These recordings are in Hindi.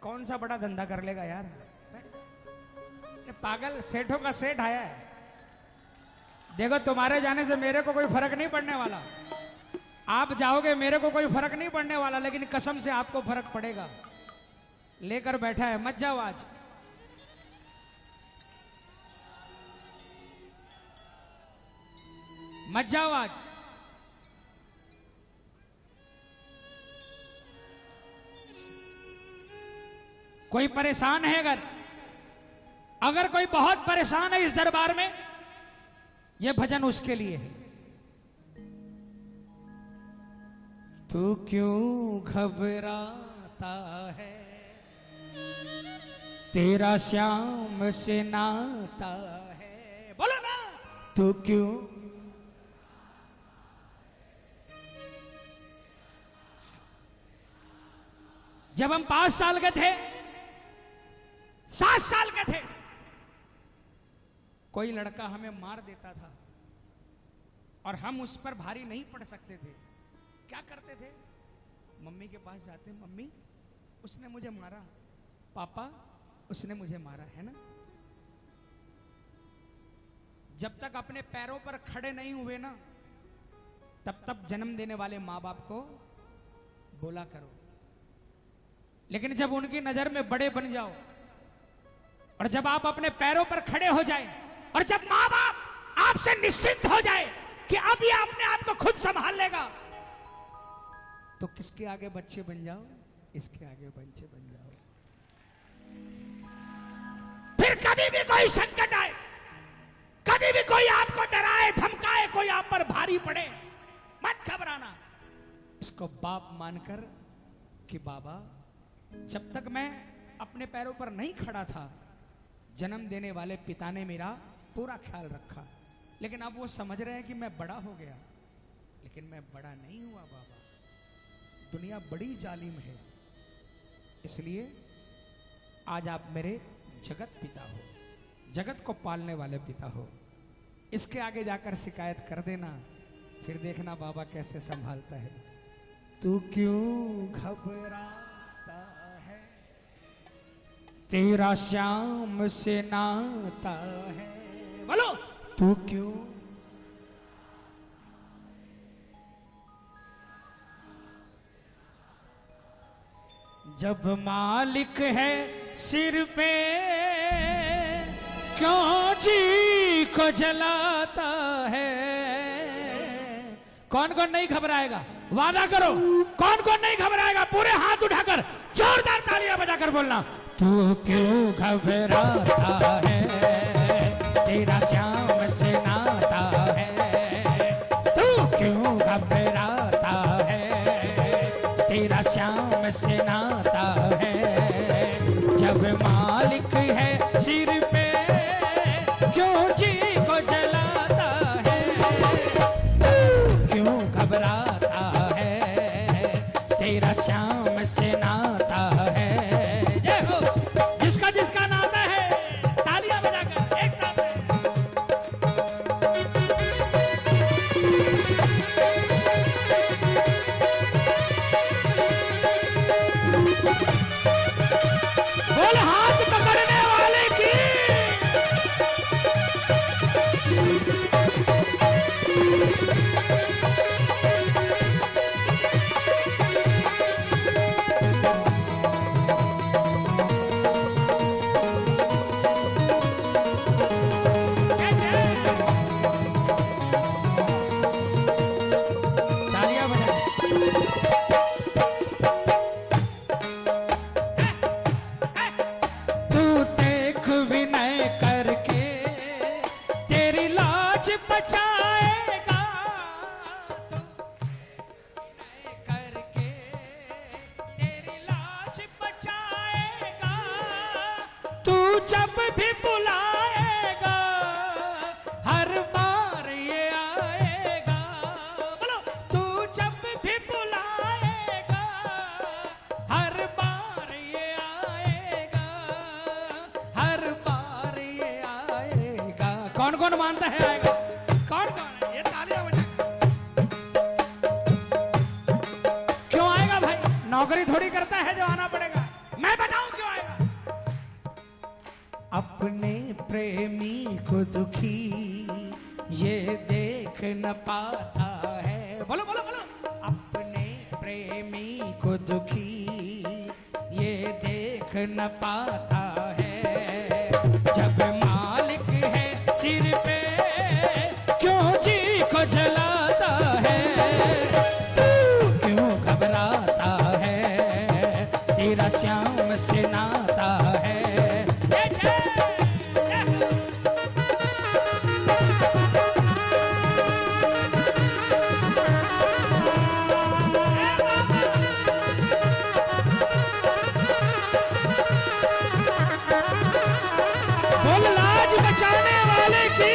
कौन सा बड़ा धंधा कर लेगा यार। ये पागल सेठों का सेठ आया है। देखो तुम्हारे जाने से मेरे को कोई फर्क नहीं पड़ने वाला, आप जाओगे मेरे को कोई फर्क नहीं पड़ने वाला, लेकिन कसम से आपको फर्क पड़ेगा। लेकर बैठा है, मत जाओ आज। मत जाओ आज। कोई परेशान है अगर कोई बहुत परेशान है इस दरबार में, यह भजन उसके लिए है। तू क्यों घबराता है, तेरा श्याम से नाता है। बोलो ना, तू क्यों। जब हम 5 साल के थे, 7 साल के थे, कोई लड़का हमें मार देता था और हम उस पर भारी नहीं पड़ सकते थे। क्या करते थे? मम्मी के पास जाते, मम्मी उसने मुझे मारा, पापा उसने मुझे मारा, है ना। जब तक अपने पैरों पर खड़े नहीं हुए ना, तब तक जन्म देने वाले मां बाप को बोला करो। लेकिन जब उनकी नजर में बड़े बन जाओ और जब आप अपने पैरों पर खड़े हो जाए और जब मां बाप आपसे निश्चिंत हो जाए कि अब ये अपने आप को खुद संभाल लेगा, तो किसके आगे बच्चे बन जाओ? इसके आगे बच्चे बन जाओ। फिर कभी भी कोई संकट आए, कभी भी कोई आपको डराए धमकाए, कोई आप पर भारी पड़े, मत घबराना। इसको बाप मानकर कि बाबा जब तक मैं अपने पैरों पर नहीं खड़ा था, जन्म देने वाले पिता ने मेरा पूरा ख्याल रखा। लेकिन अब वो समझ रहे हैं कि मैं बड़ा हो गया, लेकिन मैं बड़ा नहीं हुआ बाबा। दुनिया बड़ी जालिम है, इसलिए आज आप मेरे जगत पिता हो, जगत को पालने वाले पिता हो। इसके आगे जाकर शिकायत कर देना, फिर देखना बाबा कैसे संभालता है। तू क्यों घबराता है, तेरा श्याम से नाता है। बोलो, तू क्यों। जब मालिक है सिर पे, क्यों जी को जलाता है। कौन कौन नहीं घबराएगा? वादा करो, कौन कौन नहीं घबराएगा? पूरे हाथ उठाकर जोरदार तालियां बजाकर बोलना। तू क्यों घबराता है, तेरा श्याम से नाता है। तू क्यों घबराता है, तेरा श्याम से नाता है। जब मालिक है सिर पे, क्यों जी को जलाता है। तू क्यों घबराता है, तेरा श्याम से नाता है। जय हो, जिसका जिसका नाता है, तालियां बजाकर एक साथ। बोल हाथ पकड़ने वाले की। तालियां बजा। तू देख विनय करके तेरी लाज बचाएगा। तू विनय करके तेरी लाज बचाएगा। तू जब भी बुलाएगा, हर बार ये आएगा। बोलो, तू जब भी बुलाएगा, हर बार ये आएगा, हर बार ये आएगा। कौन कौन मानता है आएगा? कौन कौन है? ये तालियां बजा। क्यों आएगा भाई? नौकरी थोड़ी करता है जो आना पड़ेगा। मैं बताऊं अपने प्रेमी को दुखी ये देख न पाता है। बोलो बोलो बोलो। अपने प्रेमी को दुखी ये देख न पाता है। जब मालिक है सिर पे क्यों जी को जलाता है। तू क्यों घबराता है, तेरा श्याम से नाता है। बोल लाज बचाने वाले की।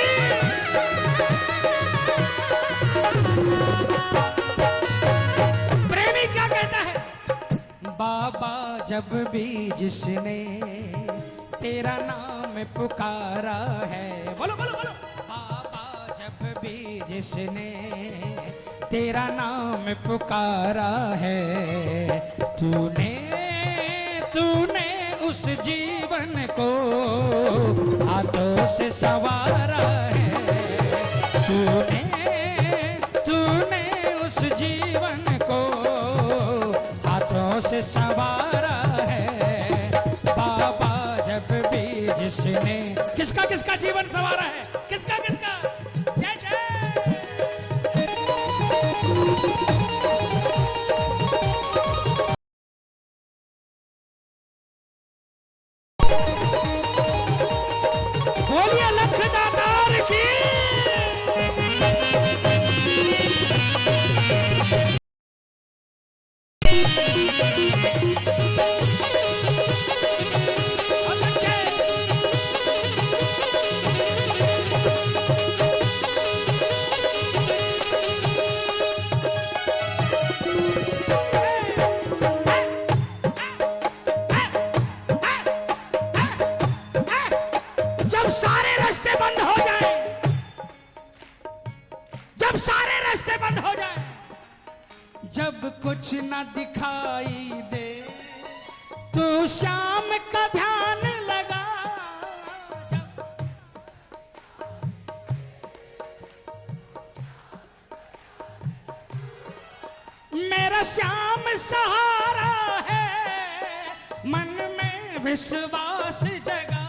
प्रेमी क्या कहता है? बाबा जब भी जिसने तेरा नाम पुकारा है। बोलो बोलो बोलो। बाबा जब भी जिसने तेरा नाम पुकारा है। तूने तूने उस जीवन को हाथों से संवारा है। तूने तूने उस जीवन को हाथों से संवारा है। बाबा जब भी जिसने किसका किसका जीवन संवारा है, किसका किसका। जय जय। बोलिए लखदातार की। जब सारे रास्ते बंद हो जाए, जब सारे रास्ते बंद हो जाए, जब कुछ न दिखाई दे, तू शाम का ध्यान लगा। जब मेरा श्याम सहारा है, मन में विश्वास जगा।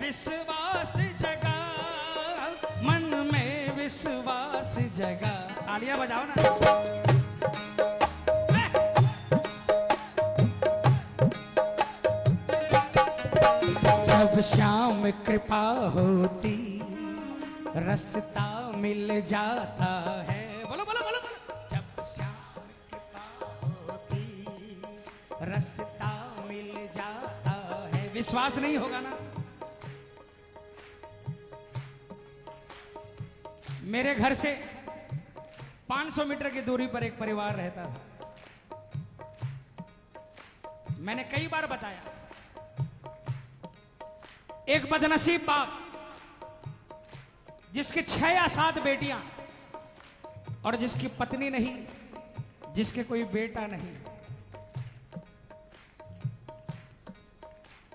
विश्वास जगा, मन में विश्वास जगा। तालियां बजाओ ना। जब श्याम कृपा होती रास्ता मिल जाता है। बोलो बोलो बोलो बोलो। जब श्याम कृपा होती रास्ता मिल जाता है। विश्वास नहीं होगा ना। मेरे घर से 500 मीटर की दूरी पर एक परिवार रहता था। मैंने कई बार बताया, एक बदनसीब बाप जिसके 6 या 7 बेटियां और जिसकी पत्नी नहीं, जिसके कोई बेटा नहीं।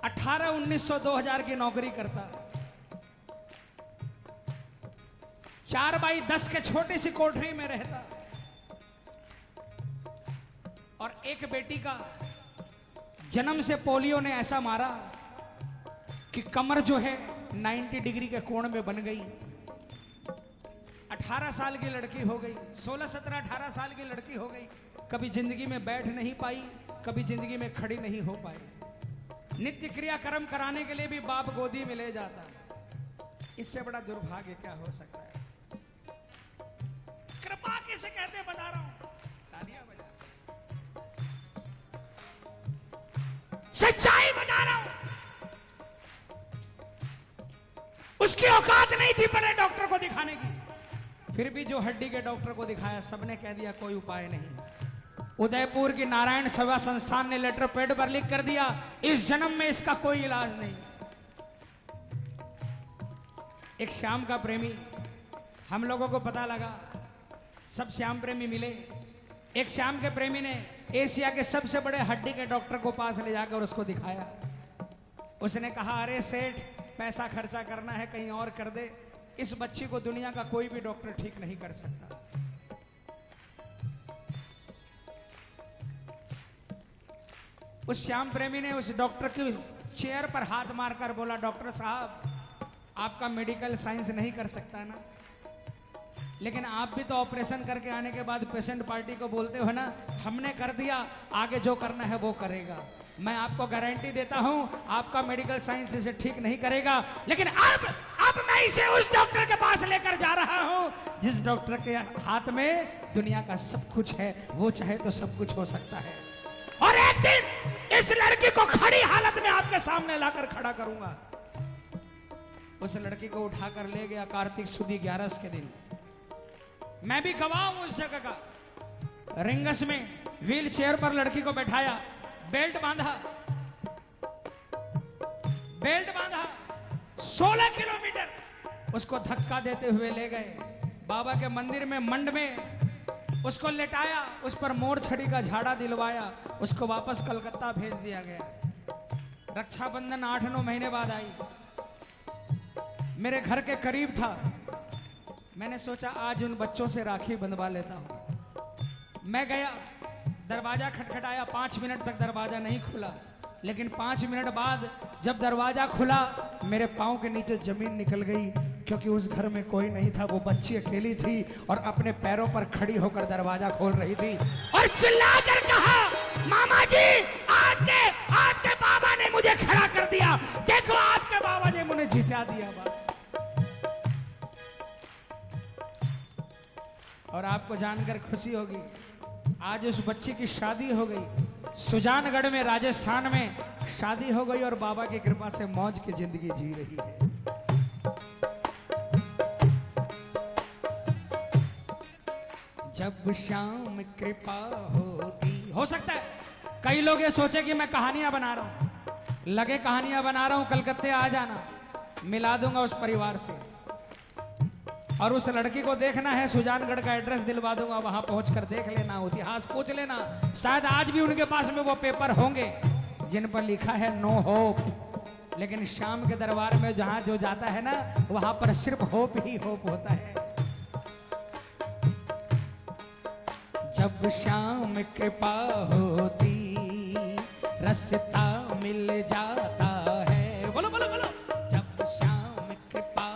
18, 1900, 2000 की नौकरी करता। 4x10 के छोटी सी कोठरी में रहता और एक बेटी का जन्म से पोलियो ने ऐसा मारा कि कमर जो है 90 डिग्री के कोण में बन गई। 18 साल की लड़की हो गई, 16, 17, 18 साल की लड़की हो गई। कभी जिंदगी में बैठ नहीं पाई, कभी जिंदगी में खड़ी नहीं हो पाई। नित्य क्रियाक्रम कराने के लिए भी बाप गोदी में ले जाता। इससे बड़ा दुर्भाग्य क्या हो सकता है। कृपा किसे कहते बता रहा हूं। तालियां बजा। सच्चाई बता रहा हूं। उसकी औकात नहीं थी बड़े डॉक्टर को दिखाने की, फिर भी जो हड्डी के डॉक्टर को दिखाया सबने कह दिया कोई उपाय नहीं। उदयपुर की नारायण सेवा संस्थान ने लेटर पैड पर लिख कर दिया इस जन्म में इसका कोई इलाज नहीं। एक श्याम का प्रेमी, हम लोगों को पता लगा, सब श्याम प्रेमी मिले। एक श्याम के प्रेमी ने एशिया के सबसे बड़े हड्डी के डॉक्टर को पास ले जाकर उसको दिखाया। उसने कहा, अरे सेठ, पैसा खर्चा करना है कहीं और कर दे, इस बच्ची को दुनिया का कोई भी डॉक्टर ठीक नहीं कर सकता। उस श्याम प्रेमी ने उस डॉक्टर की चेयर पर हाथ मारकर बोला, डॉक्टर साहब, आपका मेडिकल साइंस नहीं कर सकता ना, लेकिन आप भी तो ऑपरेशन करके आने के बाद पेशेंट पार्टी को बोलते हो ना, हमने कर दिया, आगे जो करना है वो करेगा। मैं आपको गारंटी देता हूं आपका मेडिकल साइंस इसे ठीक नहीं करेगा, लेकिन अब मैं इसे उस डॉक्टर के पास लेकर जा रहा हूं जिस डॉक्टर के हाथ में दुनिया का सब कुछ है, वो चाहे तो सब कुछ हो सकता है। और एक दिन इस लड़की को खड़ी हालत में आपके सामने लाकर खड़ा करूंगा। उस लड़की को उठाकर ले गया कार्तिक सुदी 11 के दिन। मैं भी गवाह हूं उस जगह का। रिंगस में व्हील चेयर पर लड़की को बैठाया, बेल्ट बांधा, 16 किलोमीटर उसको धक्का देते हुए ले गए बाबा के मंदिर में, मंड में उसको लेटाया, उस पर मोर छड़ी का झाड़ा दिलवाया, उसको वापस कलकत्ता भेज दिया गया। रक्षाबंधन 8-9 महीने बाद आई, मेरे घर के करीब था। मैंने सोचा आज उन बच्चों से राखी बंधवा लेता हूं। मैं गया, दरवाजा खटखटाया, 5 मिनट तक दरवाजा नहीं खुला, लेकिन 5 मिनट बाद जब दरवाजा खुला मेरे पांव के नीचे जमीन निकल गई, क्योंकि उस घर में कोई नहीं था। वो बच्ची अकेली थी और अपने पैरों पर खड़ी होकर दरवाजा खोल रही थी और चिल्लाकर कहा, मामा जी, आपके बाबा ने मुझे खड़ा कर दिया, देखो आपके बाबा ने मुझे जिता दिया। और आपको जानकर खुशी होगी, आज उस बच्ची की शादी हो गई। सुजानगढ़ में, राजस्थान में शादी हो गई और बाबा की कृपा से मौज की जिंदगी जी रही है। जब शाम कृपा होती, हो सकता है कई लोग ये सोचे कि मैं कहानियां बना रहा हूं, लगे कहानियां बना रहा हूं, कलकत्ते आ जाना, मिला दूंगा उस परिवार से। और उस लड़की को देखना है, सुजानगढ़ का एड्रेस दिलवा दूंगा, वहां पहुंचकर देख लेना, इतिहास पूछ लेना। शायद आज भी उनके पास में वो पेपर होंगे जिन पर लिखा है नो होप, लेकिन शाम के दरबार में जहां जो जाता है ना, वहां पर सिर्फ होप ही होप होता है। जब शाम कृपा होती रास्ता मिल जाता है, बोलो बोलो बोलो, जब शाम कृपा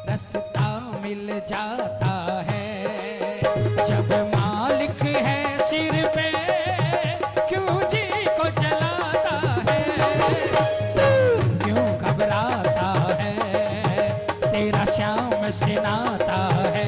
रास्ता मिल जाता है, जब मालिक है सिर पे क्यों जी को जलाता है, क्यों घबराता है, तेरा श्याम सिनाता है।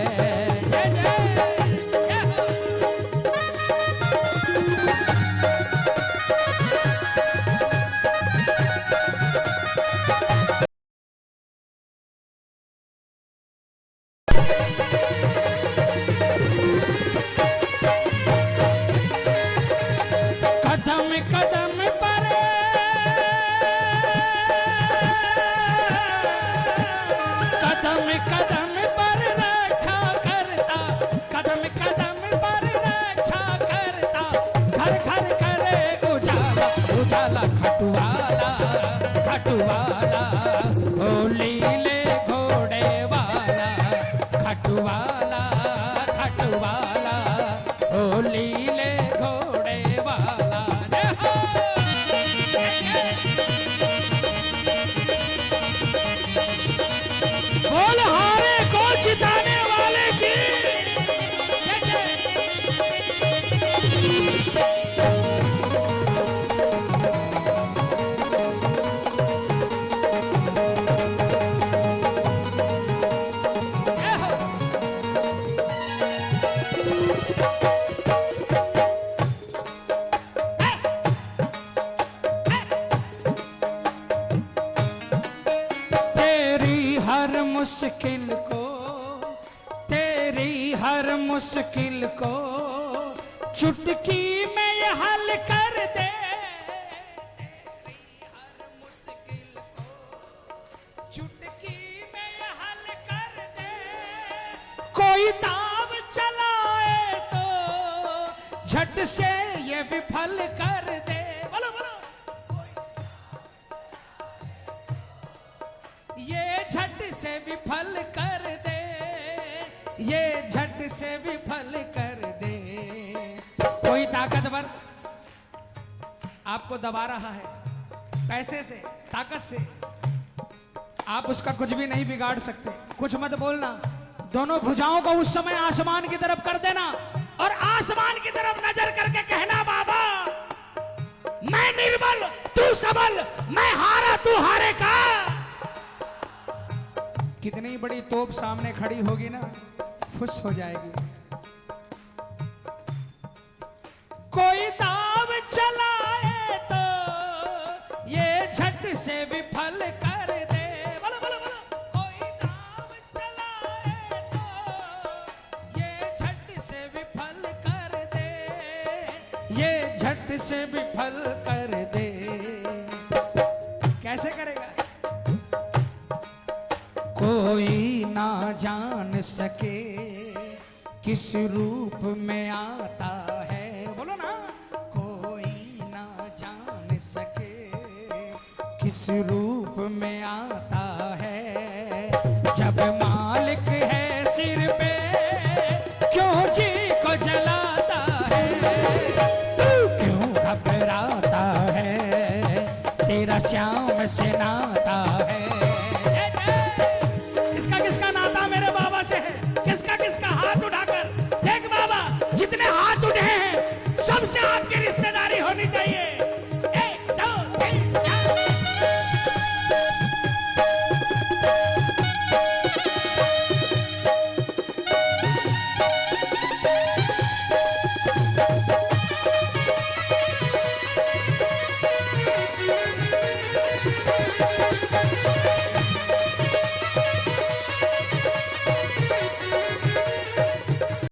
खटवाला ओ लीले घोड़े वाला, खटवाला खटवाला ओ लीले घोड़े वाला। बोल हारे को जिताने वाले की। तेरी हर मुश्किल को चुटकी में ये हल कर दे, तेरी हर मुश्किल को चुटकी में ये हल कर दे, कोई दाव चलाए तो झट से ये विफल कर दे। बोलो बोलो। ये झट से विफल कर दे, ये झट से विफल कर दे। कोई ताकतवर आपको दबा रहा है पैसे से, ताकत से, आप उसका कुछ भी नहीं बिगाड़ सकते। कुछ मत बोलना, दोनों भुजाओं को उस समय आसमान की तरफ कर देना और आसमान की तरफ नजर करके कहना, बाबा मैं निर्बल तू सबल, मैं हारा तू हारेगा। कितनी बड़ी तोप सामने खड़ी होगी ना, फुस हो जाएगी। कोई दाव चलाए तो ये झट से विफल कर दे। बोलो बोलो बोलो। कोई दाव चलाए तो ये झट से विफल कर दे, ये झट से विफल कर दे। कैसे करेगा? कोई ना जान सके किस रूप में आता है। बोलो ना। कोई ना जान सके किस रूप में आता है। जब मालिक है सिर पे क्यों जी को जलाता है। तू क्यों घबराता है, तेरा श्याम से नाता है। किसका किसका नाता में